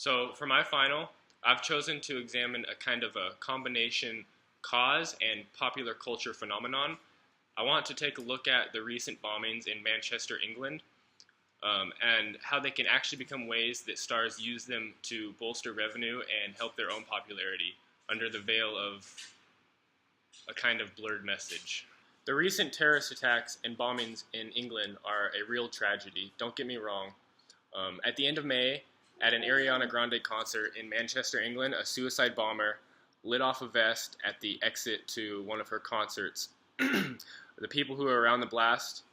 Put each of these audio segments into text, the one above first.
So for my final, I've chosen to examine a kind of a combination cause and popular culture phenomenon. I want to take a look at the recent bombings in Manchester, England, and how they can actually become ways that stars use them to bolster revenue and help their own popularity under the veil of a kind of blurred message. The recent terrorist attacks and bombings in England are a real tragedy, don't get me wrong. At the end of May, at an Ariana Grande concert in Manchester, England, a suicide bomber lit off a vest at the exit to one of her concerts. The people who were around the blast,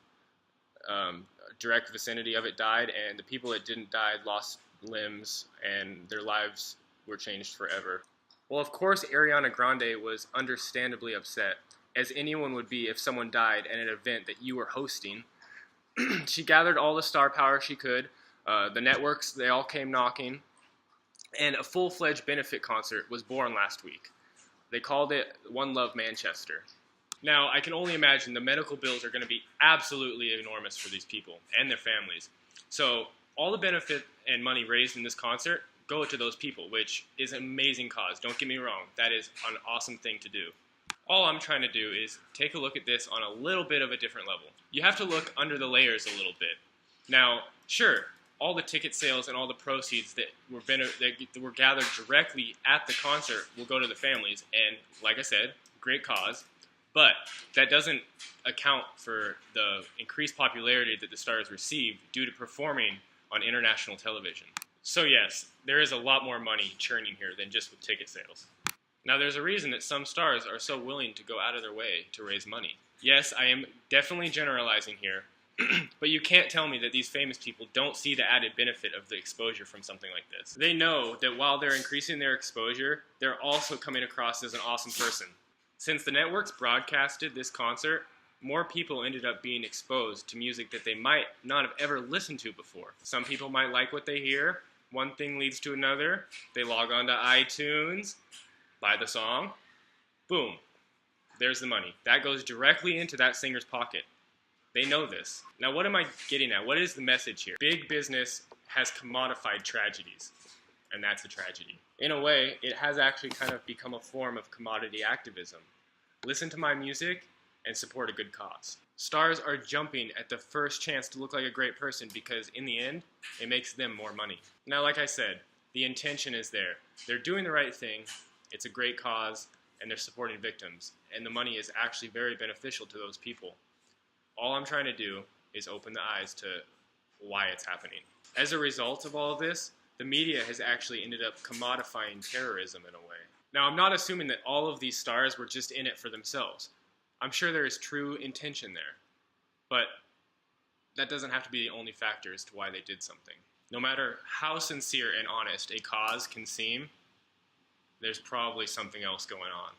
direct vicinity of it, died, and the people that didn't die lost limbs, and their lives were changed forever. Well, of course, Ariana Grande was understandably upset, as anyone would be if someone died at an event that you were hosting. She gathered all the star power she could. The networks, they all came knocking, and a full-fledged benefit concert was born last week. They called it One Love Manchester. Now, I can only imagine the medical bills are going to be absolutely enormous for these people and their families. So all the benefit and money raised in this concert go to those people, which is an amazing cause. Don't get me wrong. That is an awesome thing to do. All I'm trying to do is take a look at this on a little bit of a different level. You have to look under the layers a little bit. Now, sure, all the ticket sales and all the proceeds that were gathered directly at the concert will go to the families, and like I said, great cause. But that doesn't account for the increased popularity that the stars received due to performing on international television. So yes, there is a lot more money churning here than just with ticket sales. Now there's a reason that some stars are so willing to go out of their way to raise money. Yes, I am definitely generalizing here, but you can't tell me that these famous people don't see the added benefit of the exposure from something like this. They know that while they're increasing their exposure, they're also coming across as an awesome person. Since the networks broadcasted this concert, more people ended up being exposed to music that they might not have ever listened to before. Some people might like what they hear. One thing leads to another. They log on to iTunes, buy the song, boom, there's the money. That goes directly into that singer's pocket. They know this. Now what am I getting at? What is the message here? Big business has commodified tragedies, and that's a tragedy. In a way, it has actually kind of become a form of commodity activism. Listen to my music and support a good cause. Stars are jumping at the first chance to look like a great person because in the end, it makes them more money. Now, like I said, the intention is there. They're doing the right thing, it's a great cause, and they're supporting victims. And the money is actually very beneficial to those people. All I'm trying to do is open the eyes to why it's happening. As a result of all of this, the media has actually ended up commodifying terrorism in a way. Now, I'm not assuming that all of these stars were just in it for themselves. I'm sure there is true intention there, but that doesn't have to be the only factor as to why they did something. No matter how sincere and honest a cause can seem, there's probably something else going on.